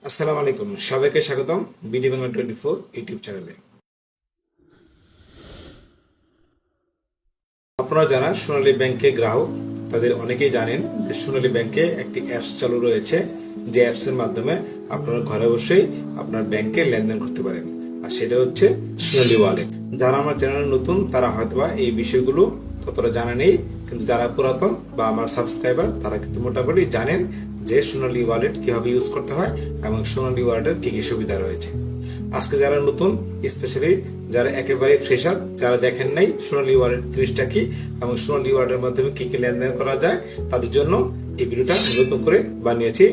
আসসালামু আলাইকুম, সবাইকে স্বাগতম বিডি বাংলা 24 ইউটিউব চ্যানেলে। আপনারা যারা সোনালী ব্যাংকে গ্রাহক তাদের অনেকেই জানেন যে সোনালী ব্যাংকে একটি অ্যাপস চালু রয়েছে, যে অ্যাপসের মাধ্যমে আপনারা ঘরে বসেই আপনার ব্যাংকে লেনদেন করতে পারেন, আর সেটা হচ্ছে সোনালী ওয়ালেট। যারা আমার চ্যানেলে নতুন তারা হয়তোবা এই বিষয়গুলো ততটা জানা নেই, কিন্তু যারা পুরাতন বা আমার সাবস্ক্রাইবার তারা কিন্তু মোটামুটি জানেন যে সোনালী ওয়ালেট কিভাবে ইউজ করতে হয় এবং সোনালী ওয়ালেটের কি কি সুবিধা রয়েছে। আজকে যারা নতুন, স্পেশালি যারা একেবারে ফ্রেশার, যারা দেখেন নাই সোনালী ওয়ালেট জিনিসটা কি এবং সোনালী ওয়ালেটের মাধ্যমে কি কি লেনদেন করা যায়, তাদের জন্য এই ভিডিওটা নতুন করে বানিয়েছি,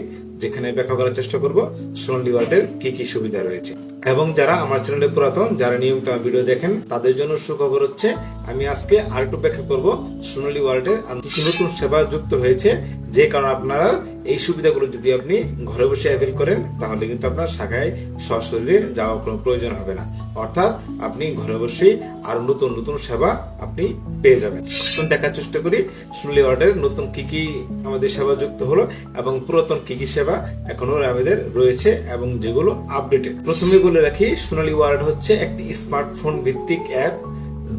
যেখানে ব্যাখ্যা করার চেষ্টা করব সোনালী ওয়ালেটের কি কি সুবিধা রয়েছে। এবং যারা আমার চ্যানেলে পুরাতন, যারা নিয়মিত আমার ভিডিও দেখেন, তাদের জন্য সুখবর হচ্ছে আমি আজকে আরেকটু ব্যাখ্যা করব সোনালী ওয়ালেটের কিছু নতুন সেবা যুক্ত হয়েছে, যে কারণে আপনারা এই সুবিধাগুলো যদি আপনি ঘরে বসে অ্যাভেল করেন তাহলে কিন্তু আপনার শাখায় সশরীরে যাওয়ার কোনো প্রয়োজন হবে না। অর্থাৎ আপনি ঘরে বসেই আরো নতুন নতুন সেবা আপনি পেয়ে যাবেন। দেখার চেষ্টা করি সোনালী ওয়ালেটের নতুন কি কি আমাদের সেবা যুক্ত হলো এবং পুরাতন কি কি সেবা এখনো আমাদের রয়েছে এবং যেগুলো আপডেটেড। প্রথমে বলে রাখি, সোনালী ওয়ালেট হচ্ছে একটি স্মার্টফোন ভিত্তিক অ্যাপ,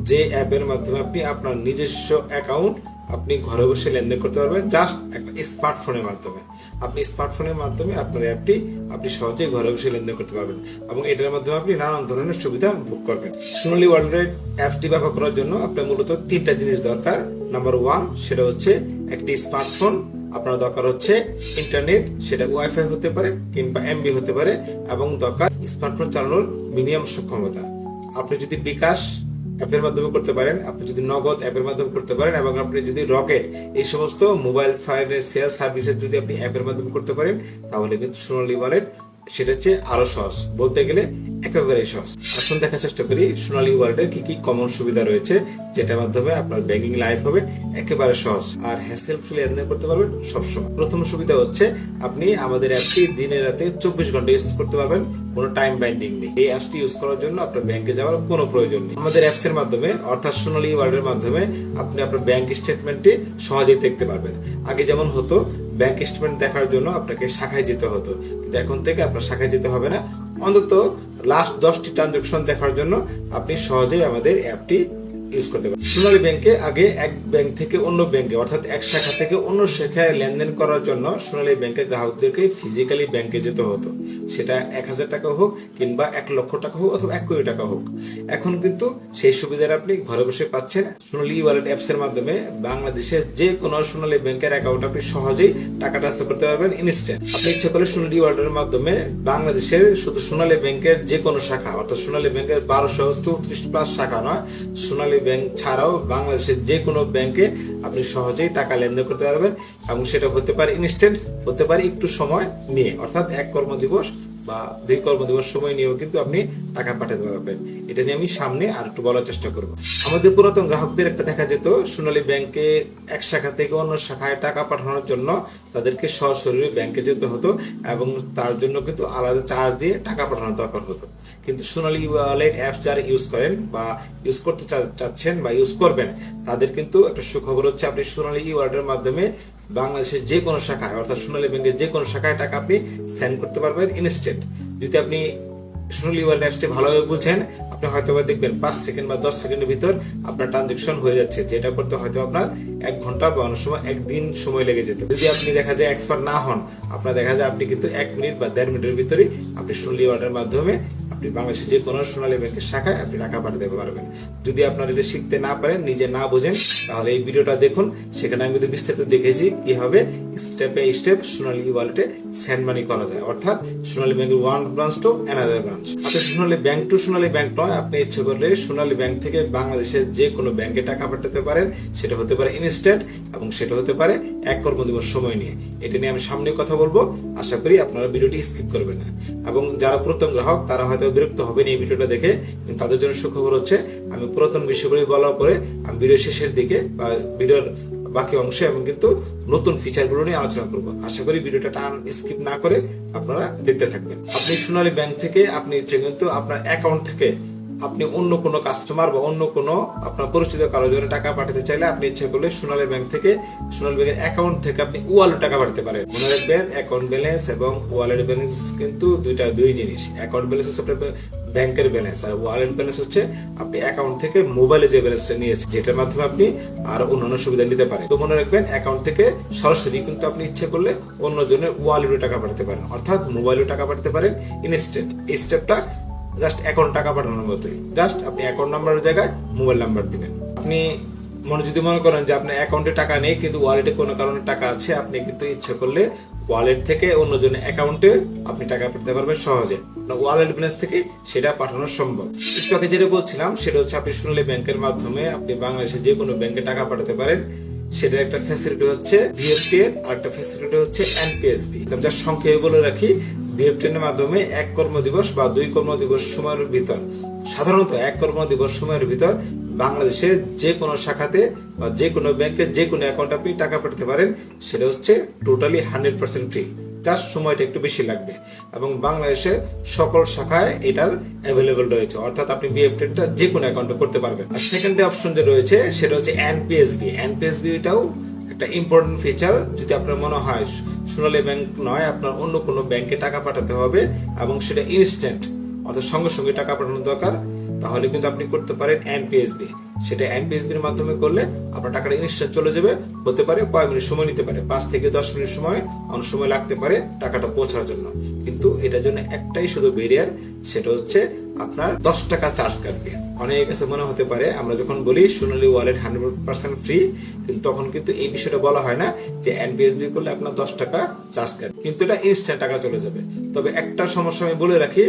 যে অ্যাপের মাধ্যমে আপনি আপনার নিজস্ব অ্যাকাউন্ট আপনি ঘরে বসে লেনদেন করতে পারবেন, জাস্ট একটা স্মার্টফোনের মাধ্যমে। আপনি স্মার্টফোনের মাধ্যমে আপনার অ্যাপটি আপনি সহজেই ঘরে বসে লেনদেন করতে পারবেন এবং এটার মাধ্যমে আপনি নানান ধরনের সুবিধা ভোগ করবেন। সোনালী ওয়ালেট অ্যাপটি ব্যবহার করার জন্য আপনার মূলত তিনটা জিনিস দরকার। নাম্বার 1, সেটা হচ্ছে একটি স্মার্টফোন। আপনার দরকার হচ্ছে ইন্টারনেট, সেটা ওয়াইফাই হতে পারে কিংবা এমবি হতে পারে, এবং দরকার স্মার্টফোন চালানোর মিনিমাম সক্ষমতা। আপনি যদি বিকাশ অ্যাপের মাধ্যমে করতে পারেন, আপনি যদি নগদ অ্যাপের মাধ্যমে করতে পারেন, এবং আপনি যদি রকেট এই সমস্ত মোবাইল ফাইন্যান্সিয়াল সার্ভিসেস যদি আপনি অ্যাপের মাধ্যমে করতে পারেন, তাহলে কিন্তু সোনালী ওয়ালেট সেটা হচ্ছে আরো সহজ, বলতে গেলে একেবারে সহজ। এখন দেখার চেষ্টা করি সোনালী ওয়ালেটের কি কি কমন সুবিধা রয়েছে, যেটার মাধ্যমে আপনার ব্যাংকিং লাইফ হবে একেবারে সহজ আর হ্যাসেল ফ্রি লেনদেন করতে পারবেন সবসময়। প্রথম সুবিধা হচ্ছে আপনি আমাদের অ্যাপটি দিনে রাতে 24 ঘন্টা ইউজ করতে পারবেন, কোনো টাইম বাইন্ডিং নেই। এই অ্যাপটি ইউজ করার জন্য আপনার ব্যাংকে যাওয়ার কোনো প্রয়োজন নেই। আমাদের অ্যাপসের মাধ্যমে অর্থাৎ সোনালী ওয়ালেটের মাধ্যমে আপনি আপনার ব্যাংক স্টেটমেন্টে সহজেই দেখতে পারবেন। আগে যেমন হতো, ব্যাংক স্টেটমেন্ট দেখার জন্য আপনাকে শাখায় যেতে হতো, কিন্তু এখন থেকে আপনার শাখায় যেতে হবে না। অন্তত লাস্ট 10টি ট্রানজাকশন দেখার জন্য আপনি সহজেই আমাদের অ্যাপটি ইউজ করতে পারেন। সোনালী ব্যাংকে আগে এক ব্যাংক থেকে অন্য ব্যাংকে, অর্থাৎ এক শাখা থেকে অন্য শাখায় লেনদেন করার জন্য সোনালী ব্যাংকের গ্রাহকদেরকে ফিজিক্যালি ব্যাংকে যেতে হতো, সেটা 1000 টাকা হোক কিংবা 1 লক্ষ টাকা হোক অথবা 1 কোটি টাকা হোক। এখন কিন্তু সেই সুবিধাটা আপনি ঘরে বসে পাচ্ছেন সোনালী ওয়ালেট অ্যাপস এর মাধ্যমে। বাংলাদেশের যে কোনো সোনালী ব্যাংকের অ্যাকাউন্ট আপনি সহজেই টাকা ট্রান্সফার করতে পারবেন ইনস্ট্যান্ট। আপনি ইচ্ছা করলে সোনালী ওয়ালেটের মাধ্যমে বাংলাদেশের শুধু সোনালী ব্যাংকের যে কোনো শাখা, অর্থাৎ সোনালী ব্যাংকের 1234+ শাখা নয়, সোনালী ব্যাংক ছাড়াও বাংলাদেশের যে কোনো ব্যাংকে আপনি সহজেই টাকা লেনদেন করতে পারবেন, এবং সেটা হতে পারে ইনস্ট্যান্ট, হতে পারে একটু সময় নিয়ে, অর্থাৎ 1 কর্মদিবস বা 2 কর্মদিবস সময় নিয়েও কিন্তু আপনি টাকা পাঠাতে পারবেন। এটা নিয়ে আমি সামনে আর একটু বলার চেষ্টা করব। আমাদের পুরাতন গ্রাহকদের একটা দেখা যেত, সোনালী ব্যাংকে এক শাখা থেকে অন্য শাখায় টাকা পাঠানোর জন্য তাদেরকে সরাসরি ব্যাংকে যেতে হতো এবং তার জন্য কিন্তু আলাদা চার্জ দিয়ে টাকা পাঠানোর দরকার হতো। কিন্তু সোনালী ওয়ালেট অ্যাপ যারা ইউজ করেন বা ইউজ করতে চাচ্ছেন বা ইউজ করবেন, তাদের কিন্তু একটা সুখবর হচ্ছে আপনি সোনালী ওয়ালেটের মাধ্যমে বাংলাদেশের যে কোনো শাখায়, অর্থাৎ সোনালী ব্যাংকের যে কোনো শাখায় টাকা আপনি সেন্ড করতে পারবেন ইনস্ট্যান্ট। যদি আপনি সোনালী ওয়ালেট অ্যাপসটি ভালোভাবে বুঝেন, আপনি হয়তো দেখবেন 5 সেকেন্ড বা 10 সেকেন্ডের ভিতর আপনার ট্রানজাকশন হয়ে যাচ্ছে, যেটা করতে হয়তো আপনার 1 ঘন্টা বা অনেক সময় 1 দিন সময় লেগে যেত। যদি আপনি দেখা যায় এক্সপার্ট না হন, আপনার দেখা যায় আপনি কিন্তু 1 মিনিট বা 1.5 মিনিটের ভিতরেই আপনি সোনালী ওয়ালেটের মাধ্যমে আপনি বাংলাদেশের যে কোনো সোনালী ব্যাংকের শাখায় আপনি টাকা পাঠাতে পারবেন। যদি আপনার এটা শিখতে না পারেন, নিজে না বোঝেন, তাহলে এই ভিডিওটা দেখুন, সেখানে আমি কিন্তু বিস্তারিত দেখেছি কিভাবে স্টেপ বাই স্টেপ সোনালী ওয়ালেটে সেন্ড মানি করা যায়, অর্থাৎ সোনালী ব্যাংকের one branch to another branch. আপনি সোনালী ব্যাংক টু সোনালী ব্যাংক নয়, আপনি ইচ্ছে করলে সোনালী ব্যাংক থেকে বাংলাদেশের যে কোনো ব্যাংকে টাকা পাঠাতে পারেন, সেটা হতে পারে ইনস্ট্যান্ট এবং সেটা হতে পারে 1 কর্মদিবস সময় নিয়ে। এটা নিয়ে আমি সামনে কথা বলবো, আশা করি আপনারা ভিডিওটি স্কিপ করবেন না। এবং যারা প্রথম গ্রাহক তারা হয়তো বিরক্ত হবেন এই ভিডিওটা দেখে, তাদের জন্য সুখবর হচ্ছে আমি পুরাতন বিষয়গুলি বলার পরে আমি ভিডিও শেষের দিকে বা ভিডিওর বাকি অংশে আমি কিন্তু নতুন ফিচারগুলো নিয়ে আলোচনা করব। আশা করি ভিডিওটা স্কিপ না করে আপনারা দেখতে থাকবেন। আপনি সোনালী ব্যাংক থেকে আপনি ইচ্ছে কিন্তু আপনার অ্যাকাউন্ট থেকে আপনি অন্য কোনো কাস্টমার বা অন্য কোনো আপনার পরিচিত কারোর জন্য টাকা পাঠাতে চাইলে আপনি ইচ্ছে করলে সোনালী ব্যাংক থেকে, সোনালী ব্যাংকের অ্যাকাউন্ট থেকে আপনি ওয়ালেট টাকা পাঠাতে পারেন। মনে রাখবেন, অ্যাকাউন্ট ব্যালেন্স এবং ওয়ালেট ব্যালেন্স কিন্তু দুই জিনিস। অ্যাকাউন্ট ব্যালেন্স হচ্ছে আপনার ব্যাংকের ব্যালেন্স, আর ওয়ালেট ব্যালেন্স হচ্ছে আপনি অ্যাকাউন্ট থেকে মোবাইলে যে ব্যালেন্সটা নিয়েছেন, যেটার মাধ্যমে আপনি আরো অন্যান্য সুবিধা নিতে পারেন। তো মনে রাখবেন, অ্যাকাউন্ট থেকে সরাসরি কিন্তু আপনি ইচ্ছে করলে অন্য জনের ওয়ালেটে টাকা পাঠাতে পারেন, অর্থাৎ মোবাইলে টাকা পাঠাতে পারেন ইনস্ট্যান্ট। এই স্টেপটা জাস্ট অ্যাকাউন্ট টাকা পাঠানোর মতোই। জাস্ট আপনি অ্যাকাউন্ট নাম্বারের জায়গায় মোবাইল নাম্বার দিবেন। আপনি যদি মনে করেন যে আপনার অ্যাকাউন্টে টাকা নেই কিন্তু ওয়ালেটে কোনো কারণে টাকা আছে, আপনি কিন্তু ইচ্ছে করলে ওয়ালেট থেকে অন্যজনের অ্যাকাউন্টে আপনি টাকা পাঠাতে পারবেন সহজে। আপনার ওয়ালেট ব্যালেন্স থেকে সেটা পাঠানো সম্ভব। একটু আগে যেটা বলছিলাম সেটা হচ্ছে আপনি সোনালী ব্যাংকের মাধ্যমে আপনি বাংলাদেশে যে কোনো ব্যাংকে টাকা পাঠাতে পারেন। সেটার একটা ফ্যাসিলিটি হচ্ছে বিএফটিএন, আর একটা ফ্যাসিলিটি হচ্ছে এনপিএসবি। যার সংক্ষেপে বলে রাখি, বিএফটিএন এর মাধ্যমে 1 কর্মদিবস বা 2 কর্মদিবস সময়ের ভিতর, সাধারণত 1 কর্মদিবস সময়ের ভিতর বাংলাদেশের যে কোনো শাখাতে বা যে কোনো ব্যাংকের যে কোনো অ্যাকাউন্টে আপনি টাকা পাঠাতে পারেন। সেটা হচ্ছে টোটালি 100% ফ্রি। জাস্ট সময়টা একটু বেশি লাগবে এবং বাংলাদেশের সকল শাখায় এটার অ্যাভেলেবল রয়েছে, অর্থাৎ আপনি বিএফটিএনটা যে কোনো অ্যাকাউন্টে করতে পারবেন। আর সেকেন্ড অপশন যে রয়েছে সেটা হচ্ছে এনপিএসবি। এনপিএসবিটাও একটা ইম্পর্টেন্ট ফিচার। যদি আপনার মনে হয় সোনালী ব্যাংক নয়, আপনার অন্য কোনো ব্যাংকে টাকা পাঠাতে হবে এবং সেটা ইনস্ট্যান্ট, অর্থাৎ সঙ্গে সঙ্গে টাকা পাঠানোর দরকার, তাহলে কিন্তু আপনি করতে পারেন এনপিএসবি। সেটা এনপিএসবির মাধ্যমে করলে আপনার টাকাটা ইনস্ট্যান্ট চলে যাবে। হতে পারে কয়েক মিনিট সময় নিতে পারে, 5 থেকে 10 মিনিট সময়, অনেক সময় লাগতে পারে টাকাটা পৌঁছার জন্য। কিন্তু এটার জন্য একটাই শুধু ব্যারিয়ার, সেটা হচ্ছে আপনার 10 টাকা চার্জ কাটবে। অনেকের কাছে মনে হতে পারে আমরা যখন বলি সোনালী ওয়ালেট 100% ফ্রি, কিন্তু তখন কিন্তু এই বিষয়টা বলা হয় না যে এনপিএসবি করলে আপনার 10 টাকা চার্জ কাটবে, কিন্তু এটা ইনস্ট্যান্ট টাকা চলে যাবে। তবে একটা সমস্যা আমি বলে রাখি,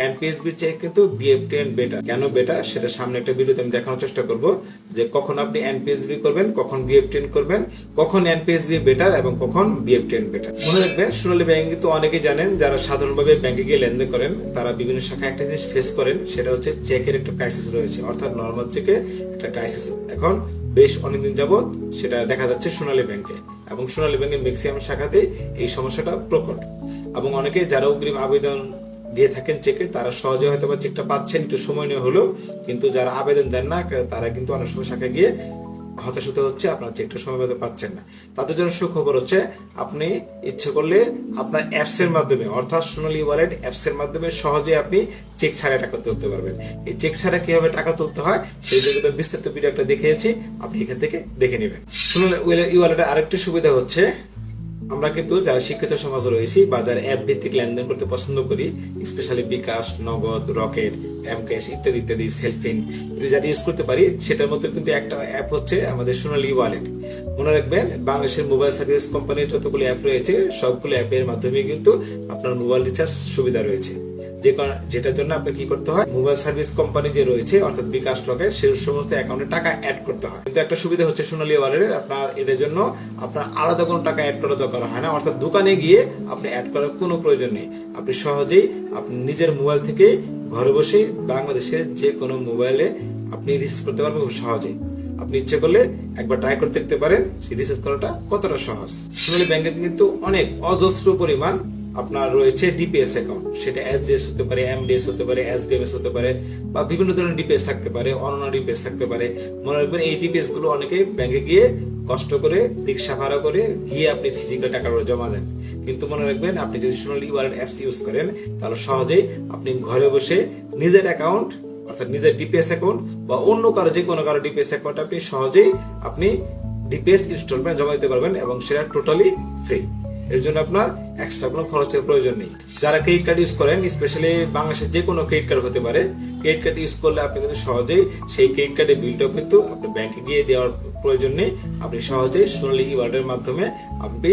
এনপিএসবির চেয়ে কিন্তু বিএফটিএন বেটার। কেন বেটার সেটা সামনে একটা ভিডিওতে আমি দেখানোর চেষ্টা করব, যে কখন আপনি এনপিএসবি করবেন, কখন বিএফটিএন করবেন, কখন এনপিএসবি বেটার এবং কখন বিএফটিএন বেটার। মনে রাখবেন, সোনালী ব্যাংক কিন্তু অনেকেই জানেন, যারা সাধারণভাবে ব্যাংকে গিয়ে লেনদেন করেন তারা বিভিন্ন শাখায় একটা জিনিস ফেস করেন, সেটা হচ্ছে চেকের একটা ক্রাইসিস রয়েছে, অর্থাৎ নরমাল চেকে একটা ক্রাইসিস এখন বেশ অনেকদিন যাবত সেটা দেখা যাচ্ছে সোনালী ব্যাংকে, এবং সোনালী ব্যাংকের ম্যাক্সিমাম শাখাতে এই সমস্যাটা প্রকট। এবং অনেকে যারা অগ্রিম আবেদন দিয়ে থাকেন চেকে, তারা সহজে হয়তো বা চেকটা পাচ্ছেন, একটু সময় নিয়ে হলেও, কিন্তু যারা আবেদন দেন না তারা কিন্তু অনেক সময় শাখায় গিয়ে হতাশ হতে হচ্ছে, আপনার চেকটা সময় মতো পাচ্ছেন না। তাদের জন্য সুখবর হচ্ছে, আপনি ইচ্ছে করলে আপনার অ্যাপস এর মাধ্যমে, অর্থাৎ সোনালী ওয়ালেট অ্যাপস এর মাধ্যমে সহজে আপনি চেক ছাড়া টাকা তুলতে পারবেন। এই চেক ছাড়া কিভাবে টাকা তুলতে হয় সেই জন্য বিস্তারিত ভিডিও একটা দেখিয়েছি, আপনি এখান থেকে দেখে নেবেন। সোনালী ওয়ালেটের আরেকটি সুবিধা হচ্ছে, আমরা কিন্তু যারা শিক্ষিত সমাজ রয়েছি বা যারা অ্যাপ ভিত্তিক লেনদেন করতে পছন্দ করি, স্পেশালি বিকাশ, নগদ, রকেট, এমক্যাশ ইত্যাদি ইত্যাদি, সেলফিন যারা ইউজ করতে পারি, সেটার মধ্যে কিন্তু একটা অ্যাপ হচ্ছে আমাদের সোনালী ওয়ালেট। মনে রাখবেন, বাংলাদেশের মোবাইল সার্ভিস কোম্পানির যতগুলো অ্যাপ রয়েছে সবগুলো অ্যাপের মাধ্যমে কিন্তু আপনার মোবাইল রিচার্জ সুবিধা রয়েছে, যেটার জন্য আপনি কি করতে হয়, মোবাইল সার্ভিস কোম্পানি যে রয়েছে অর্থাৎ বিকাশ, রকেট, সেই সমস্ত অ্যাকাউন্টে টাকা অ্যাড করতে হয়। কিন্তু একটা সুবিধা হচ্ছে সোনালী ওয়ালেটের, আপনার এটার জন্য আপনার আলাদা কোনো টাকা অ্যাড করার দরকার হয় না, অর্থাৎ দোকানে গিয়ে আপনি অ্যাড করার কোনো প্রয়োজন নেই। আপনি সহজেই আপনি নিজের মোবাইল থেকে ঘরে বসে বাংলাদেশের যে কোনো মোবাইলে আপনি রিচার্জ করতে পারবেন খুব সহজেই। আপনি ইচ্ছে করলে একবার ট্রাই করে দেখতে পারেন সেই রিচার্জ করাটা কতটা সহজ। সোনালী ব্যাংকের কিন্তু অনেক অজস্র পরিমাণ আপনার রয়েছে ডিপিএস অ্যাকাউন্ট, সেটা এসডিএস হতে পারে, এমডিএস হতে পারে, এসবিএমএস হতে পারে, বা বিভিন্ন ধরনের ডিপিএস থাকতে পারে, অনন্য ডিপিএস থাকতে পারে। মনে রাখবেন, এই ডিপিএস গুলো অনেকে ব্যাংকে গিয়ে কষ্ট করে রিক্সা ভাড়া করে গিয়ে আপনি ফিজিক্যাল টাকাগুলো জমা দেন। কিন্তু মনে রাখবেন, আপনি যদি সোনালী ওয়ালেট অ্যাপস ইউজ করেন তাহলে সহজেই আপনি ঘরে বসে নিজের অ্যাকাউন্ট, অর্থাৎ নিজের ডিপিএস অ্যাকাউন্ট বা অন্য কারো যে কোনো কারো ডিপিএস অ্যাকাউন্ট আপনি সহজেই আপনি ডিপিএস ইনস্টলমেন্ট জমা দিতে পারবেন এবং সেটা টোটালি ফ্রি। এর জন্য আপনার এক্সট্রা কোনো খরচের প্রয়োজন নেই। যারা ক্রেডিট কার্ড ইউজ করেন, স্পেশালি বাংলাদেশের যে কোনো ক্রেডিট কার্ড হতে পারে, ক্রেডিট কার্ড ইউজ করলে আপনি কিন্তু সহজেই সেই ক্রেডিট কার্ডের বিলটাও কিন্তু আপনি ব্যাংকে গিয়ে দেওয়ার প্রয়োজন নেই। আপনি সহজেই সোনালী ওয়ালেটের মাধ্যমে আপনি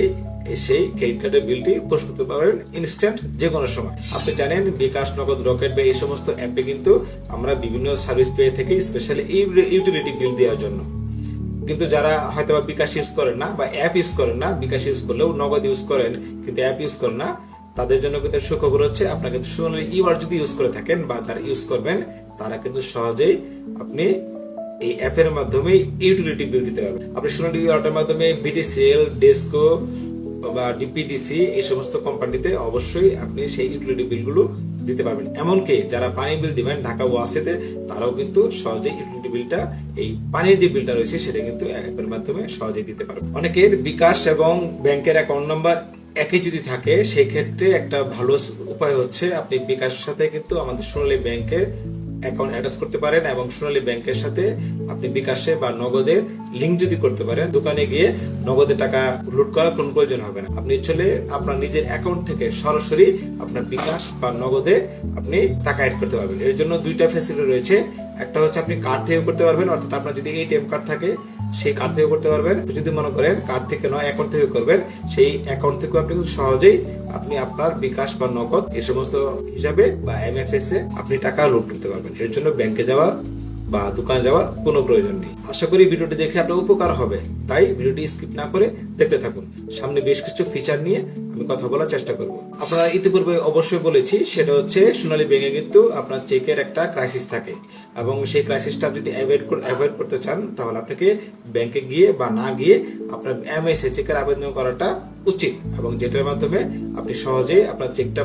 সেই ক্রেডিট কার্ডের বিলটি পরিশোধ করতে পারবেন ইনস্ট্যান্ট যে কোনো সময়। আপনি জানেন, বিকাশ, নগদ, রকেট বা এই সমস্ত অ্যাপে কিন্তু আমরা বিভিন্ন সার্ভিস পেয়ে থাকি, স্পেশালি ইউটিলিটি বিল দেওয়ার জন্য। কিন্তু যারা হয়তো বিকাশ ইউজ করেন না বা অ্যাপ ইউজ করেন না, বিকাশ ইউজ করলেও নগদ ইউজ করেন কিন্তু অ্যাপ ইউজ করেন না, তাদের জন্য কিন্তু সুখবর হচ্ছে, আপনারা কিন্তু সোনালী ওয়ালেট যদি ইউজ করে থাকেন বা যারা ইউজ করবেন তারা কিন্তু সহজেই আপনি এই অ্যাপের মাধ্যমে ইউটিলিটি বিল দিতে পারবেন। আপনি সোনালী ওয়ালেটের মাধ্যমে বিটিসিএল, ডেসকো বা ডিপিডিসি এই সমস্ত কোম্পানিতে অবশ্যই আপনি সেই ইউটিলিটি বিলগুলো দিতে পারবেন। এমনকি যারা পানি বিল দিবেন ঢাকা ওয়াসাতে, তারাও কিন্তু সহজে ইউটিলিটি বিলটা, এই পানির যে বিলটা রয়েছে সেটা কিন্তু অ্যাপের মাধ্যমে সহজেই দিতে পারবেন। অনেকের বিকাশ এবং ব্যাংকের অ্যাকাউন্ট নাম্বার একই যদি থাকে, সেই ক্ষেত্রে একটা ভালো উপায় হচ্ছে আপনি বিকাশের সাথে কিন্তু আমাদের সোনালী ব্যাংকের অ্যাকাউন্ট অ্যাটাচ করতে পারেন এবং সোনালী ব্যাংকের সাথে আপনি বিকাশে বা নগদের লিঙ্ক যদি করতে পারেন, দোকানে গিয়ে নগদে টাকা লুট করার কোনো প্রয়োজন হবে না। আপনি চলে আপনার নিজের অ্যাকাউন্ট থেকে সরাসরি আপনার বিকাশ বা নগদে আপনি টাকা অ্যাড করতে পারবেন। এর জন্য দুইটা ফ্যাসিলিটি রয়েছে। একটা হচ্ছে আপনি কার্ড থেকে করতে পারবেন, অর্থাৎ আপনার যদি এটিএম কার্ড থাকে সেই কার্ড থেকে করতে পারবেন। যদি মনে করেন কার্ড থেকে নয় অ্যাকাউন্ট থেকে করবেন, সেই অ্যাকাউন্ট থেকে আপনি খুব সহজেই আপনি আপনার বিকাশ বা নগদ এই সমস্ত হিসাবে বা এমএফএস এ আপনি টাকা লোড করতে পারবেন। এর জন্য ব্যাংকে যাওয়ার বা দোকানে যাওয়ার কোনো প্রয়োজন নেই। আশা করি ভিডিওটি দেখে আপনার উপকার হবে, তাই ভিডিওটি স্কিপ না করে দেখতে থাকুন। সামনে বেশ কিছু ফিচার নিয়ে আমি কথা বলার চেষ্টা করব। আপনারা ইতিপূর্বে অবশ্যই বলেছি, সেটা হচ্ছে সোনালী ব্যাংকে কিন্তু আপনার চেকের একটা ক্রাইসিস থাকে এবং সেই ক্রাইসিসটা যদি অ্যাভয়েড করতে চান, তাহলে আপনাকে ব্যাংকে গিয়ে বা না গিয়ে আপনার এমএসএ চেকের আবেদন করাটা উচিত, এবং যেটার মাধ্যমে আপনি সহজেই আপনার চেকটা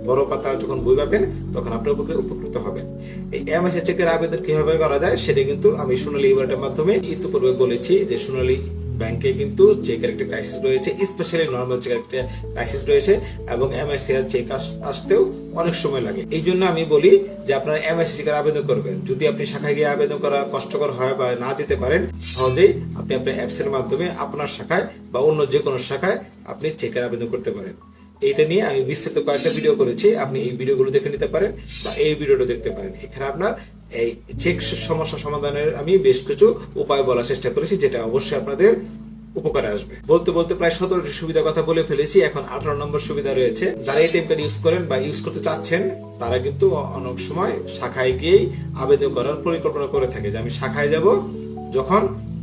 বড় পাতা যখন বই পাবেন তখন আপনি উপকৃত হবেন। এই এমএসএ চেকের আবেদন কিভাবে করা যায় সেটা কিন্তু আমি সোনালী ওয়ালেটের মাধ্যমে ইতিপূর্বে বলেছি যে সোনালী ব্যাংকে কিন্তু চেকের একটা ক্রাইসিস রয়েছে, স্পেশালি নর্মাল চেকের একটা ক্রাইসিস রয়েছে এবং এমএসসি এর চেক আসতেও অনেক সময় লাগে। এই জন্য আমি বলি যে আপনারা এমএসসি চেকের আবেদন করবেন। যদি আপনি শাখায় গিয়ে আবেদন করা কষ্টকর হয় বা না যেতে পারেন, সহজেই আপনি আপনার অ্যাপস এর মাধ্যমে আপনার শাখায় বা অন্য যে কোনো শাখায় আপনি চেকের আবেদন করতে পারেন। এইটা নিয়ে আমি বিস্তারিত কয়েকটা ভিডিও করেছি, আপনি এই ভিডিওগুলো দেখে নিতে পারেন বা এই ভিডিওটা দেখতে পারেন। এখানে আপনার এই চেক সমস্যা সমাধানের আমি বেশ কিছু উপায় বলার চেষ্টা করেছি, যেটা অবশ্যই আপনাদের উপকারে আসবে। বলতে বলতে প্রায় 17টি সুবিধার কথা বলে ফেলেছি, এখন 18 নম্বর সুবিধা রয়েছে। যারা এটিএম কার্ড ইউজ করেন বা ইউজ করতে চাচ্ছেন, তারা কিন্তু অনেক সময় শাখায় গিয়েই আবেদন করার পরিকল্পনা করে থাকে যে আমি শাখায় যাব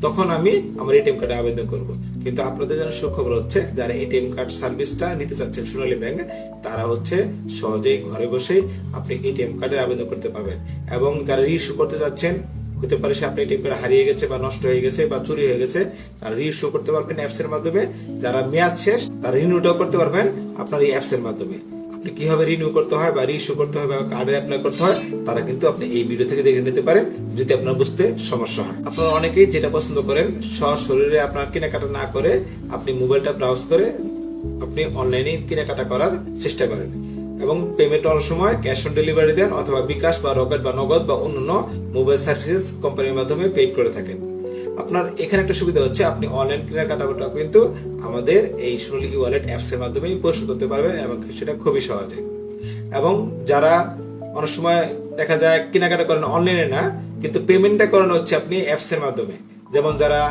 তখন আমি আমার এটিএম কার্ডে আবেদন করব। কিন্তু আপনাদের জন্য সুখবর হচ্ছে, যারা এটিএম কার্ড সার্ভিসটা নিতে চাচ্ছেন সোনালী ব্যাংক, তারা হচ্ছে সহজেই ঘরে বসেই আপনি এটিএম কার্ডের আবেদন করতে পারবেন। এবং যারা রিইস্যু করতে যাচ্ছেন, হতে পারে সে আপনার এটিএম কার্ড হারিয়ে গেছে বা নষ্ট হয়ে গেছে বা চুরি হয়ে গেছে, তারা রিইস্যু করতে পারবেন অ্যাপস এর মাধ্যমে। যারা মেয়াদ শেষ, তারা রিনিউটাও করতে পারবেন আপনার এই অ্যাপস এর মাধ্যমে। আপনি কিভাবে রিনিউ করতে হয় বা রিইস্যু করতে হয় বা কার্ডে অ্যাপ্লাই করতে হয়, তারা কিন্তু আপনি এই ভিডিও থেকে দেখে নিতে পারেন যদি আপনার বুঝতে সমস্যা হয়। আপনারা অনেকেই যেটা পছন্দ করেন, সশরীরে আপনার কেনাকাটা না করে আপনি মোবাইলটা ব্রাউজ করে আপনি অনলাইনে কেনাকাটা করার চেষ্টা করেন এবং পেমেন্ট অনেক সময় ক্যাশ অন ডেলিভারি দেন অথবা বিকাশ বা রকেট বা নগদ বা অন্যান্য মোবাইল সার্ভিসেস কোম্পানির মাধ্যমে পেড করে থাকেন। আপনার এখানে একটা সুবিধা হচ্ছে, আপনি অনলাইন কেনাকাটা কিন্তু আমাদের এই সোনালী ওয়ালেট অ্যাপস এর মাধ্যমে পরিশোধ করতে পারবেন এবং সেটা খুবই সহজে। এবং যারা অনেক সময় দেখা যায় কেনাকাটা করেন অনলাইনে না, কিন্তু পেমেন্টটা করানো হচ্ছে আপনি অ্যাপস এর মাধ্যমে, যেমন যারা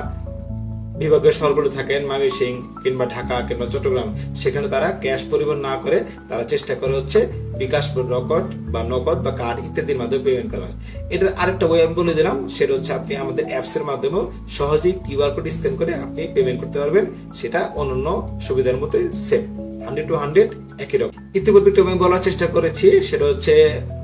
বিভাগীয় শহরগুলো থাকেন, ময়মনসিংহ কিংবা ঢাকা কিংবা চট্টগ্রাম, সেখানে তারা ক্যাশ পরিবহন না করে তারা চেষ্টা করে হচ্ছে বিকাশ রকেট বা নগদ বা কার্ড ইত্যাদির মাধ্যমে পেমেন্ট করা। এটার আরেকটা ওয়ে আমি বলে দিলাম, সেটা হচ্ছে আপনি আমাদের অ্যাপস এর মাধ্যমেও সহজেই কিউআর কোড স্ক্যান করে আপনি পেমেন্ট করতে পারবেন। সেটা অন্যান্য সুবিধার মতোই সেম, 100 to 100 একই রকম। ইতিপূর্বে একটু আমি বলার চেষ্টা করেছি, সেটা হচ্ছে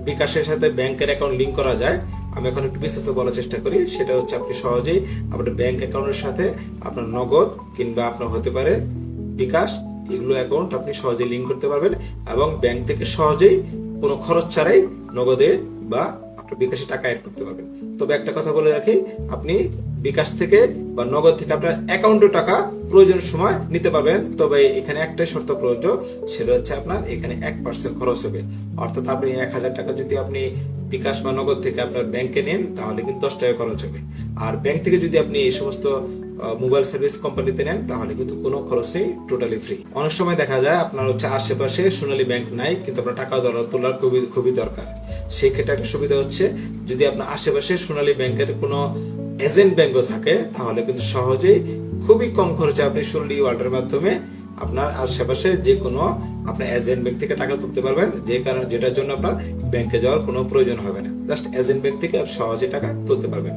বিকাশের সাথে ব্যাংকের অ্যাকাউন্ট লিঙ্ক করা যায়। আমি এখন একটু বিস্তারিত বলার চেষ্টা করি। সেটা হচ্ছে আপনি সহজেই আপনার ব্যাংক অ্যাকাউন্টের সাথে আপনার নগদ কিংবা আপনার হতে পারে বিকাশ, এগুলো অ্যাকাউন্ট আপনি সহজেই লিঙ্ক করতে পারবেন এবং ব্যাংক থেকে সহজেই কোনো খরচ ছাড়াই নগদে বা আপনার বিকাশে টাকা অ্যাড করতে পারবেন। তবে একটা কথা বলে রাখি, আপনি বিকাশ থেকে বা নগদ থেকে আপনার অ্যাকাউন্টে টাকা প্রয়োজনের সময় নিতে পারবেন, তবে এখানে একটাই শর্ত প্রযোজ্য, সেটা হচ্ছে আপনার এখানে 1% খরচ হবে। অর্থাৎ আপনি 1000 টাকা যদি আপনি বিকাশ বা নগদ থেকে আপনার ব্যাংকে নেন, তাহলে কিন্তু 10 টাকা খরচ হবে। আর ব্যাংক থেকে যদি আপনি এই সমস্ত মোবাইল সার্ভিস কোম্পানিতে নেন, তাহলে কিন্তু কোনো খরচ নেই, টোটালি ফ্রি। অনেক সময় দেখা যায় আপনার হচ্ছে আশেপাশে সোনালী ব্যাংক নাই, কিন্তু আপনার টাকা তোলার খুবই দরকার। সেই ক্ষেত্রে একটা সুবিধা হচ্ছে, যদি আপনার আশেপাশে সোনালী ব্যাংকের কোনো এজেন্ট ব্যাংকও থাকে, তাহলে কিন্তু সহজেই খুবই কম খরচে আপনি সোনালী ওয়ালেটের মাধ্যমে আপনার আশেপাশে যে কোনো আপনার এজেন্ট ব্যাংক থেকে টাকা তুলতে পারবেন, যেটার জন্য আপনার ব্যাংকে যাওয়ার কোনো প্রয়োজন হবে না। জাস্ট এজেন্ট ব্যাংক থেকে সহজে টাকা তুলতে পারবেন।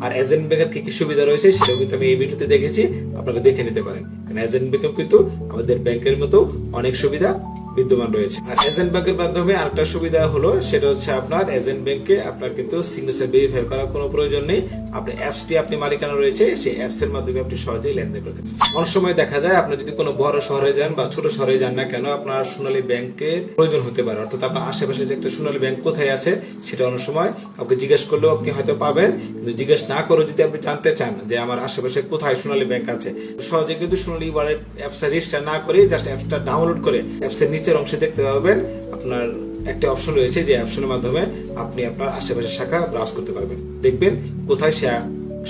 আর এজেন্ট ব্যাংকের কি কি সুবিধা রয়েছে সেটা কিন্তু আমি এই ভিডিওতে দেখেছি, আপনাকে দেখে নিতে পারেন। কারণ এজেন্ট ব্যাংকেও কিন্তু আমাদের ব্যাংকের মতো অনেক সুবিধা বিদ্যমান রয়েছে। আর এজেন্ট ব্যাংকের মাধ্যমে আরেকটা সুবিধা হলো সেটা হচ্ছে আপনার এজেন্ট ব্যাংকে আপনার কিন্তু সিগনেচার ভেরিফাই করার কোনো প্রয়োজন নেই। আপনি অ্যাপসটি আপনি মালিকানা রয়েছে সেই অ্যাপস এর মাধ্যমে আপনি সহজেই লেনদেন করতে পারেন। অনেক সময় দেখা যায় আপনি যদি কোনো বড় শহরে যান বা ছোট শহরে যান না কেন, আপনার সোনালী ব্যাংকের প্রয়োজন হতে পারে। অর্থাৎ আপনার আশেপাশে যে একটা সোনালী ব্যাংক কোথায় আছে সেটা অনেক সময় কাউকে জিজ্ঞেস করলেও আপনি হয়তো পাবেন, কিন্তু জিজ্ঞেস না করে যদি আপনি জানতে চান যে আমার আশেপাশে কোথায় সোনালী ব্যাংক আছে, সহজে কিন্তু সোনালী ওয়ালেট অ্যাপসটা রেজিস্টার না করে জাস্ট অ্যাপসটা ডাউনলোড করে অ্যাপসের নিচের অংশে দেখতে পাবেন আপনার একটা অপশন রয়েছে যে অপশনের মাধ্যমে আপনি আপনার আশেপাশের শাখা ব্রাউজ করতে পারবেন, দেখবেন কোথায়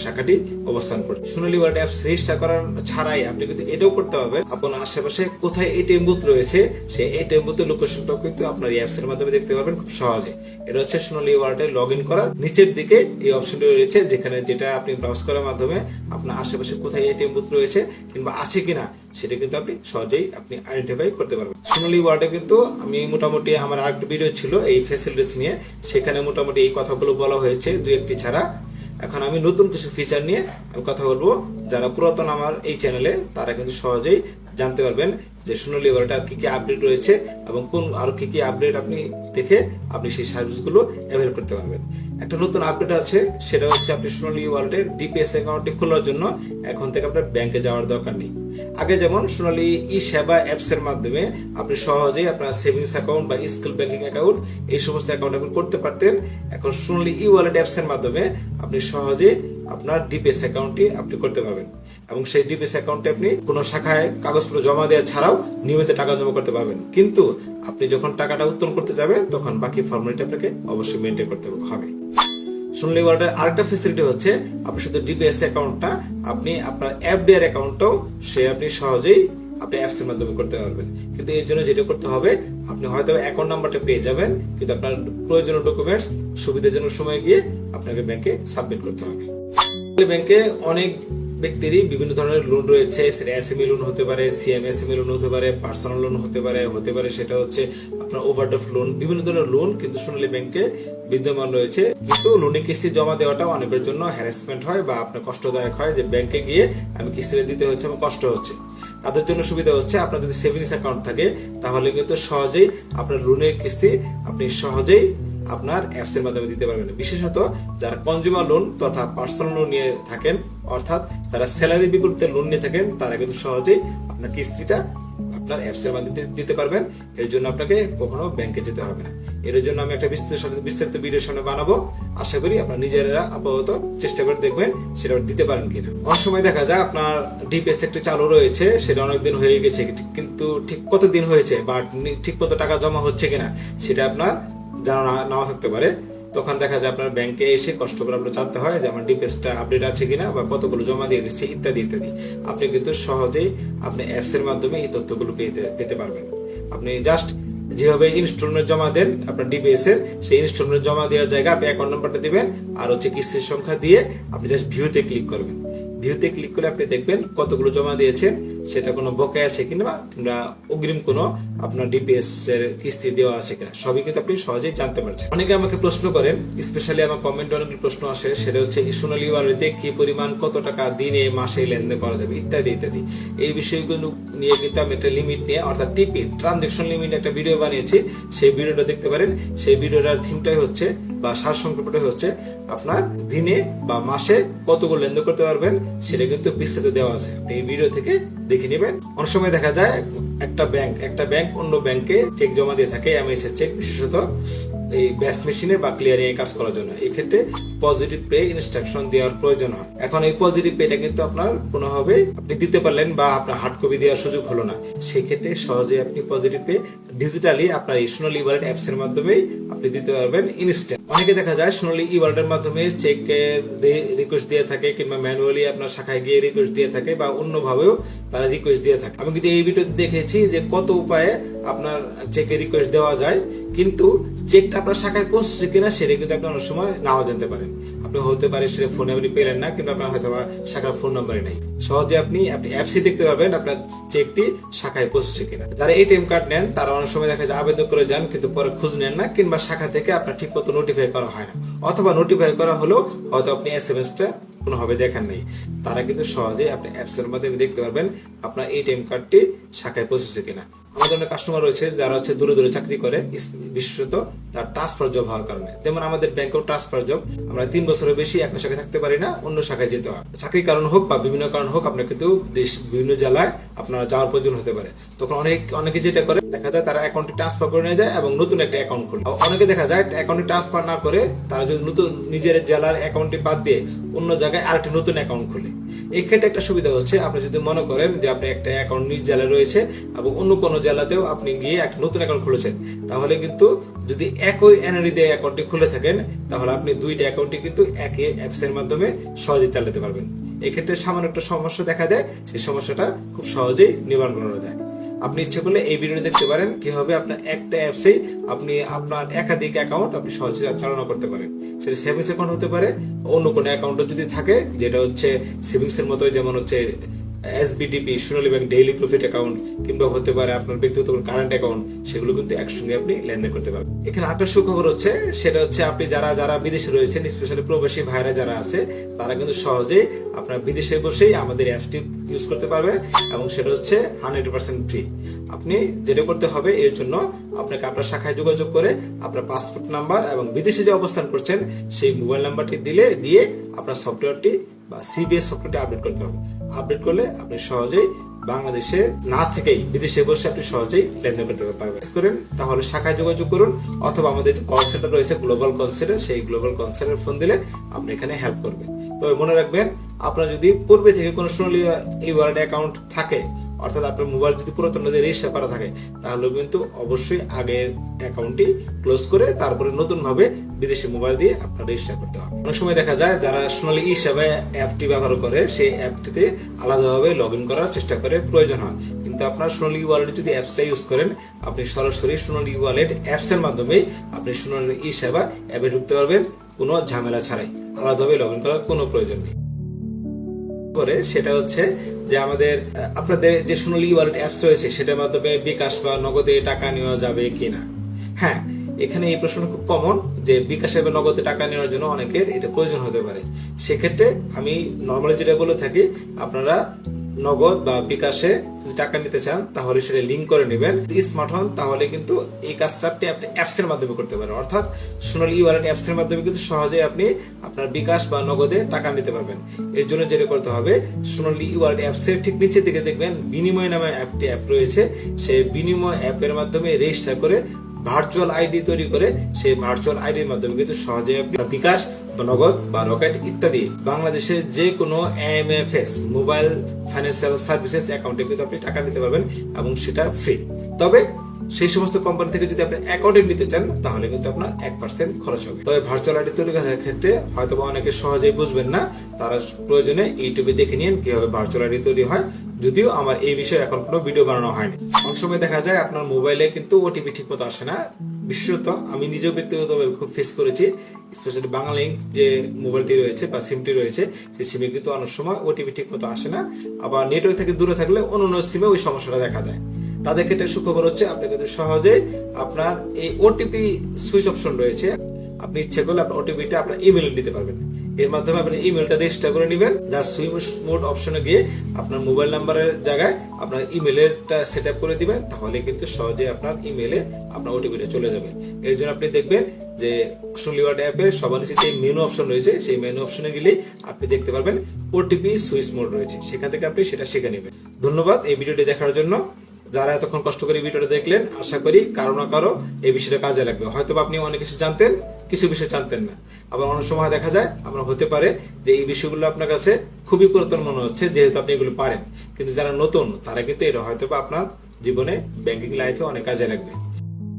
শাখাটি অবস্থান করছে। সোনালী ওয়ালেট অ্যাপস রেজিস্টার করার ছাড়াই আপনি কিন্তু এটাও করতে পারবেন আপনার আশেপাশে কোথায় এটিএম বুথ রয়েছে সেই এটিএম বুথের লোকেশনটাও কিন্তু আপনার এই অ্যাপস এর মাধ্যমে দেখতে পারবেন খুব সহজে। এটা হচ্ছে সোনালী ওয়ালেটে লগ ইন করার নিচের দিকে এই অপশনটি রয়েছে, যেখানে যেটা আপনি ব্রাউজ করার মাধ্যমে আপনার আশেপাশে কোথায় এটিএম বুথ রয়েছে কিংবা আছে কিনা সেটা কিন্তু আপনি সহজেই আপনি আইডেন্টিফাই করতে পারবেন। সোনালী ওয়ালেটে কিন্তু আমি মোটামুটি আমার আরেকটা ভিডিও ছিল এই ফ্যাসিলিটিস নিয়ে, সেখানে মোটামুটি এই কথাগুলো বলা হয়েছে দুই একটি ছাড়া। এখন আমি নতুন কিছু ফিচার নিয়ে আমি কথা বলবো, যারা পুরাতন আমার এই চ্যানেলে তারা কিন্তু সহজেই জানতে পারবেন যে সোনালী ওয়ালেটে আর কি কি আপডেট রয়েছে এবং কোন আরো কি কি আপডেট আপনি দেখে আপনি সেই সার্ভিসগুলো অ্যাভেল করতে পারবেন। একটা নতুন আপডেট আছে, সেটা হচ্ছে আপনি সোনালী ওয়ালেটের ডিপিএস অ্যাকাউন্টটি খোলার জন্য এখন থেকে আপনার ব্যাংকে যাওয়ার দরকার নেই। আগে যেমন সোনালী ই সেবা অ্যাপস এর মাধ্যমে আপনি সহজেই আপনার সেভিংস অ্যাকাউন্ট বা স্কুল ব্যাংকিং অ্যাকাউন্ট এই সমস্ত অ্যাকাউন্ট আপনি করতে পারতেন। এখন সোনালী ই ওয়ালেট অ্যাপস এর মাধ্যমে আপনি সহজে আপনার ডিপিএস অ্যাকাউন্টটি আপনি করতে পারবেন এবং সেই ডিপিএস অ্যাকাউন্টে আপনি কোনো শাখায় কাগজপত্র জমা দেওয়া ছাড়াও নিয়মিত টাকা জমা করতে পারবেন। কিন্তু আপনি যখন টাকাটা উত্তোলন করতে যাবেন তখন বাকি ফর্মালিটি আপনাকে অবশ্যই মেনটেন করতে হবে। সোনালী ওয়ালেটের আরেকটা ফ্যাসিলিটি হচ্ছে আপনি শুধু ডিপিএস অ্যাকাউন্টটা আপনি আপনার এফডিআর অ্যাকাউন্টটাও আপনি সহজেই আপনি অ্যাপস এর মাধ্যমে করতে পারবেন। কিন্তু এর জন্য যেটা করতে হবে, আপনি হয়তো অ্যাকাউন্ট নাম্বারটা পেয়ে যাবেন, কিন্তু আপনার প্রয়োজনীয় ডকুমেন্টস সুবিধাজনক সময় গিয়ে আপনাকে ব্যাংকে সাবমিট করতে হবে। ব্যাংকে অনেক ব্যক্তিরই বিভিন্ন ধরনের লোন রয়েছে, সেটা এসএমই লোন হতে পারে, সিএমএসএমই লোন হতে পারে, পার্সোনাল লোন হতে পারে সেটা হচ্ছে আপনার ওভারড্রাফট লোন, বিভিন্ন ধরনের লোন কিন্তু সোনালী ব্যাংকে বিদ্যমান রয়েছে। কিন্তু লোনের কিস্তি জমা দেওয়াটা অনেকের জন্য হ্যারাসমেন্ট হয় বা আপনার কষ্টদায়ক হয়, যে ব্যাংকে গিয়ে আমি কিস্তিটা দিতে হচ্ছে এবং কষ্ট হচ্ছে। তাদের জন্য সুবিধা হচ্ছে আপনার যদি সেভিংস অ্যাকাউন্ট থাকে তাহলে কিন্তু সহজেই আপনার লোনের কিস্তি আপনি সহজেই আপনার অ্যাপস এর মাধ্যমে দিতে পারবেন। বিশেষত যারা কনজিউমার লোন তথা পার্সোনাল লোন নিয়ে থাকেন, অর্থাৎ যারা স্যালারি বিপরীতে লোন নিয়ে থাকেন, তারা কিন্তু সহজেই আপনার কিস্তিটা আপনার অ্যাপস এর মাধ্যমে দিতে পারবেন। এর জন্য আপনাকে কখনো ব্যাংকে যেতে হবে না। এর জন্য আমি একটা বিস্তারিত ভিডিও সামনে বানাবো, আশা করি আপনার নিজেরা আপাতত চেষ্টা করে দেখবেন সেটা দিতে পারেন কিনা। অনেক সময় দেখা যায় আপনার ডিপিএস একটি চালু রয়েছে, সেটা অনেকদিন হয়ে গেছে, কিন্তু ঠিক কতদিন হয়েছে বা ঠিক মতো টাকা জমা হচ্ছে কিনা সেটা আপনার জানা নাও থাকতে পারে। তখন দেখা যায় আপনার ব্যাংকে এসে কষ্ট করে আপনার জানতে হয় যে আমার ডিপিএসটা আপডেট আছে কিনা বা কতগুলো জমা দিয়ে দিচ্ছে ইত্যাদি ইত্যাদি। আপনি কিন্তু সহজেই আপনি অ্যাপস এর মাধ্যমে এই তথ্যগুলো পেতে পারবেন। আপনি জাস্ট যেভাবে ইনস্টলমেন্ট জমা দেন আপনার ডিপিএস এর, সেই ইনস্টলমেন্ট জমা দেওয়ার জায়গায় আপনি অ্যাকাউন্ট নাম্বারটা দিবেন আর হচ্ছে কিস্তির সংখ্যা দিয়ে আপনি জাস্ট ভিউতে ক্লিক করবেন। ভিউতে ক্লিক করে আপনি দেখবেন কতগুলো জমা দিয়েছেন, সেটা কোনো বকেয়া আছে কিংবা অগ্রিম কোনো আপনার ডিপিএস এর কিস্তি দেওয়া আছে কিনা, সবই কিন্তু আপনি সহজেই জানতে পারছেন। অনেকে আমাকে প্রশ্ন করেন, স্পেশালি আমার কমেন্টে অনেকগুলো প্রশ্ন আসে, সেটা হচ্ছে এই সোনালী ওয়ালেটে কি পরিমাণ কত টাকা দিনে মাসে লেনদেন করা যাবে ইত্যাদি ইত্যাদি। এই বিষয়গুলো নিয়ে কিন্তু আমি একটা লিমিট নিয়ে অর্থাৎ টিপি ট্রানজাকশন লিমিট একটা ভিডিও বানিয়েছি, সেই ভিডিওটা দেখতে পারেন। সেই ভিডিওটার থিমটাই হচ্ছে বা সারসংক্ষেপটাই হচ্ছে আপনার দিনে বা মাসে কতগুলো লেনদেন করতে পারবেন সেটা কিন্তু বিস্তারিত দেওয়া আছে, আপনি এই ভিডিও থেকে দেখে নেবেন। অনেক সময় দেখা যায় একটা ব্যাংক অন্য ব্যাংকে চেক জমা দিয়ে থাকে, এমএস এর চেক, বিশেষত এই ব্যাস মেশিনে বা ক্লিয়ারিং এ কাজ করার জন্য। এই ক্ষেত্রে পজিটিভ পে ইনস্ট্রাকশন দেওয়ার প্রয়োজন হয়। এখন এই পজিটিভ পেটা কিন্তু আপনার কোনোভাবে আপনি দিতে পারলেন বা আপনার হার্ড কপি দেওয়ার সুযোগ হলো না, সেই ক্ষেত্রে সহজে আপনি পজিটিভ পে ডিজিটালি আপনার এই সোনালী ওয়ালেট অ্যাপস এর মাধ্যমেই আপনি দিতে পারবেন ইনস্ট্যান্ট। অনেকে দেখা যায় সোনালী ই ওয়ালেটের মাধ্যমে চেকের রিকোয়েস্ট দিয়ে থাকে কিংবা ম্যানুয়ালি আপনার শাখায় গিয়ে রিকোয়েস্ট দিয়ে থাকে বা অন্যভাবেও তারা রিকোয়েস্ট দিয়ে থাকে। আমি কিন্তু এই ভিডিওতে দেখেছি যে কত উপায়ে আপনার চেকের রিকোয়েস্ট দেওয়া যায়, কিন্তু চেকটা আপনার শাখায় পৌঁছছে কিনা সেটা কিন্তু আপনি অনেক সময় নাও জানতে পারেন। আপনি হতে পারে সেটা ফোনে আপনি পেলেন না, কিন্তু আপনার হয়তো শাখার ফোন নাম্বারই নাই। সহজে আপনি অ্যাপসে দেখতে পারবেন আপনার চেকটি শাখায় পৌঁছছে কিনা। যারা এটিএম কার্ড নেন তারা অনেক সময় দেখা যায় আবেদন করে যান কিন্তু পরে খোঁজ নেন না, কিংবা শাখা থেকে আপনার ঠিক মতো নোটিফাই করা হয় না, অথবা নোটিফাই করা হলেও হয়তো আপনি এসএমএসটা কোনোভাবে দেখেন নাই। তারা কিন্তু সহজেই আপনি অ্যাপস এর মাধ্যমে দেখতে পারবেন আপনার এটিএম কার্ডটি শাখায় পৌঁছেছে কিনা। আমাদের অনেক কাস্টমার রয়েছে যারা হচ্ছে দূরে দূরে চাকরি করে, বিশেষত তার ট্রান্সফার জব হওয়ার কারণে। যেমন আমাদের ব্যাংকেও ট্রান্সফার জব, আমরা 3 বছরের বেশি এক শাখায় থাকতে পারি না, অন্য শাখায় যেতে হয়। চাকরির কারণ হোক বা বিভিন্ন কারণ হোক, আপনার কিন্তু বিভিন্ন জেলায় আপনারা যাওয়ার প্রয়োজন হতে পারে। তখন অনেকে যেটা করে দেখা যায় তারা অ্যাকাউন্টে ট্রান্সফার করে নিয়ে যায় এবং নতুন একটা অ্যাকাউন্ট খোলে। অনেকে দেখা যায় অ্যাকাউন্টে ট্রান্সফার না করে তারা যদি নতুন নিজের জেলার অ্যাকাউন্টে বাদ দিয়ে অন্য জায়গায় আরেকটি নতুন অ্যাকাউন্ট খোলে। এই ক্ষেত্রে একটা সুবিধা হচ্ছে, আপনি যদি মনে করেন যে আপনি একটা অ্যাকাউন্ট নিজ জেলায় রয়েছে এবং অন্য কোনো জেলাতেও আপনি গিয়ে একটা নতুন অ্যাকাউন্ট খুলেছেন, তাহলে কিন্তু যদি একই এনআরই দিয়ে অ্যাকাউন্টটি খুলে থাকেন, তাহলে আপনি দুইটা অ্যাকাউন্টই কিন্তু একই অ্যাপস এর মাধ্যমে সহজেই চালাতে পারবেন। এই ক্ষেত্রে সামান্য একটা সমস্যা দেখা দেয়, সেই সমস্যাটা খুব সহজেই নিবারণ করা যায়। আপনি ইচ্ছে করলে এই ভিডিওটি দেখতে পারেন কিভাবে আপনার একটা অ্যাপসেই আপনি আপনার একাধিক অ্যাকাউন্ট আপনি সহজে চালনা করতে পারেন। সেটা সেভিংস অ্যাকাউন্ট হতে পারে, অন্য কোনো অ্যাকাউন্টও যদি থাকে যেটা হচ্ছে সেভিংস এর মতো, যেমন হচ্ছে এসবিডিপি সোনালী ব্যাংক ডেইলি প্রফিট অ্যাকাউন্ট, কিংবা হতে পারে আপনার ব্যক্তিগত কারেন্ট অ্যাকাউন্ট, সেগুলো কিন্তু একসঙ্গে আপনি লেনদেন করতে পারবেন। এখানে আরেকটা সুখবর হচ্ছে, সেটা হচ্ছে আপনি যারা বিদেশে রয়েছেন, স্পেশালি প্রবাসী ভাইরা যারা আছে, তারা কিন্তু সহজেই আপনার বিদেশে বসেই আমাদের অ্যাপটি ইউজ করতে পারবে এবং সেটা হচ্ছে 100% ফ্রি। আপনি যেটা করতে হবে, এর জন্য আপনাকে আপনার শাখায় যোগাযোগ করে আপনার পাসপোর্ট নাম্বার এবং বিদেশে যে অবস্থান করছেন সেই মোবাইল নাম্বারটি দিয়ে আপনার সফটওয়্যারটি বা সিবিএস সফটওয়্যারটি আপডেট করতে হবে। আপডেট করলে আপনি সহজেই বাংলাদেশে না থেকেই বিদেশে বসে আপনি সহজেই লেনদেন করতে পারবেন। করেন তাহলে শাখায় যোগাযোগ করুন, অথবা আমাদের যে কল সেন্টার রয়েছে গ্লোবাল কল সেন্টার, সেই গ্লোবাল কল সেন্টার ফোন দিলে আপনি এখানে হেল্প করবেন। তবে মনে রাখবেন, আপনার যদি পূর্বে থেকে কোনো সোনালী ই ওয়ালেট অ্যাকাউন্ট থাকে, অর্থাৎ আপনার মোবাইল যদি পুরাতন রেজিস্টার করা থাকে, তাহলে কিন্তু অবশ্যই আগের অ্যাকাউন্টটি ক্লোজ করে তারপরে নতুন ভাবে বিদেশি মোবাইল দিয়ে আপনার রেজিস্টার করতে হবে। অনেক সময় দেখা যায় যারা সোনালী ই সেবা অ্যাপটি ব্যবহার করে, সেই অ্যাপটিতে আলাদাভাবে লগ ইন করার চেষ্টা করে, প্রয়োজন হয়। কিন্তু আপনার সোনালী ওয়ালেট যদি অ্যাপসটা ইউজ করেন, আপনি সরাসরি সোনালী ওয়ালেট অ্যাপস এর মাধ্যমেই আপনি সোনালী ই সেবা অ্যাপে ঢুকতে পারবেন, কোনো ঝামেলা ছাড়াই। আলাদাভাবে লগ ইন করার কোনো প্রয়োজন নেই। করে সেটা হচ্ছে যে আপনাদের যে সোনালী ওয়ালেট অ্যাপস রয়েছে, সেটার মাধ্যমে বিকাশ বা নগদে টাকা নেওয়া যাবে কিনা। হ্যাঁ, এখানে এই প্রশ্ন খুব কমন যে বিকাশে বা নগদে টাকা নেওয়ার জন্য অনেকের এটা প্রয়োজন হতে পারে। সেক্ষেত্রে আমি নর্মালি যেটা বলে থাকি, আপনারা নগদ বা বিকাশে যদি টাকা নিতে চান, তাহলে সেটা লিঙ্ক করে নেবেন। স্মার্ট হন, তাহলে কিন্তু এই কাজটা আপনি অ্যাপস এর মাধ্যমে করতে পারেন। অর্থাৎ সোনালী ওয়ালেট অ্যাপস এর মাধ্যমে কিন্তু সহজে আপনি আপনার বিকাশ বা নগদে টাকা নিতে পারবেন। এর জন্য যেটা করতে হবে, সোনালী ওয়ালেট অ্যাপস এর ঠিক নিচের দিকে দেখবেন বিনিময় নামে একটি অ্যাপ রয়েছে। সেই বিনিময় অ্যাপের মাধ্যমে রেজিস্টার করে ভার্চুয়াল আইডি তৈরি করে, সেই ভার্চুয়াল আইডির মাধ্যমে কিন্তু সহজে আপনি বিকাশ বা নগদ বা রকেট ইত্যাদি বাংলাদেশের যে কোনো এমএফএস মোবাইল ফাইন্যান্সিয়াল সার্ভিসেস অ্যাকাউন্টে কিন্তু আপনি টাকা নিতে পারবেন এবং সেটা ফ্রি। তবে সেই সমস্ত কোম্পানি থেকে যদি আপনি অ্যাকাউন্টে নিতে চান, তাহলে কিন্তু আপনার 1% খরচ হবে। তবে ভার্চুয়াল আইডি তৈরি করার ক্ষেত্রে হয়তো অনেকে সহজেই বুঝবেন না, তারা প্রয়োজনে ইউটিউবে দেখে নিন কিভাবে ভার্চুয়াল আইডি তৈরি হয়। যদিও আমার এই বিষয়ে এখন কোনো ভিডিও বানানো হয়নি। অনেক সময় দেখা যায় আপনার মোবাইলে কিন্তু ওটিপি ঠিক মতো আসে না। বিশেষত আমি নিজেও ব্যক্তিগতভাবে খুব ফেস করেছি, স্পেশালি বাংলালিংক যে মোবাইলটি রয়েছে বা সিমটি রয়েছে, সেই সিমে কিন্তু অনেক সময় ওটিপি ঠিক মতো আসে না। আবার নেটওয়ার্ক থেকে দূরে থাকলে অন্য সিমে ওই সমস্যাটা দেখা দেয়। তাদের ক্ষেত্রে সুখবর হচ্ছে, আপনি কিন্তু সহজে আপনার এই ওটিপি সুইচ অপশন রয়েছে, আপনি ইচ্ছে করলে আপনার ওটিপিটা আপনার ইমেইলে দিতে পারবেন। এর মাধ্যমে আপনি ইমেলটা রেজিস্টার করে নেবেন। যা সুইচ মোড অপশনে গিয়ে আপনার মোবাইল নাম্বারের জায়গায় আপনার ইমেলেরটা সেট আপ করে দিবেন, তাহলে কিন্তু সহজে আপনার ইমেলে আপনার ওটিপিটা চলে যাবে। এর জন্য আপনি দেখবেন যে সোনালী ওয়ালেট অ্যাপে সবার নিচে যে মেনু অপশন রয়েছে, সেই মেনু অপশনে গেলে আপনি দেখতে পারবেন ওটিপি সুইচ মোড রয়েছে, সেখান থেকে আপনি সেটা শিখে নেবেন। ধন্যবাদ এই ভিডিওটি দেখার জন্য। যারা এতক্ষণ কষ্ট করে ভিডিওটা দেখলেন, আশা করি কারো না কারো এই বিষয়টা কাজে লাগবে। হয়তো আপনি অনেক কিছু জানতেন, কিছু বিষয় জানতেন না। আবার অনেক সময় দেখা যায় আমরা হতে পারে যে এই বিষয়গুলো আপনার কাছে খুবই পুরাতন মনে হচ্ছে, যেহেতু আপনি এগুলো পারেন, কিন্তু যারা নতুন তারা কিন্তু এটা হয়তো আপনার জীবনে ব্যাংকিং লাইফে অনেক কাজে লাগবে।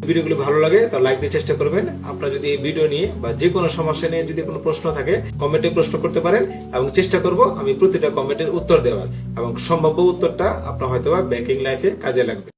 ভিডিওগুলো ভালো লাগে তা লাইক দিয়ে চেষ্টা করবেন। আপনারা যদি এই ভিডিও নিয়ে বা যে কোনো সমস্যা নিয়ে যদি কোনো প্রশ্ন থাকে, কমেন্টে প্রশ্ন করতে পারেন এবং চেষ্টা করব আমি প্রতিটা কমেন্টের উত্তর দেওয়ার, এবং সম্ভাব্য উত্তরটা আপনার হয়তো ব্যাংকিং লাইফে কাজে লাগবে।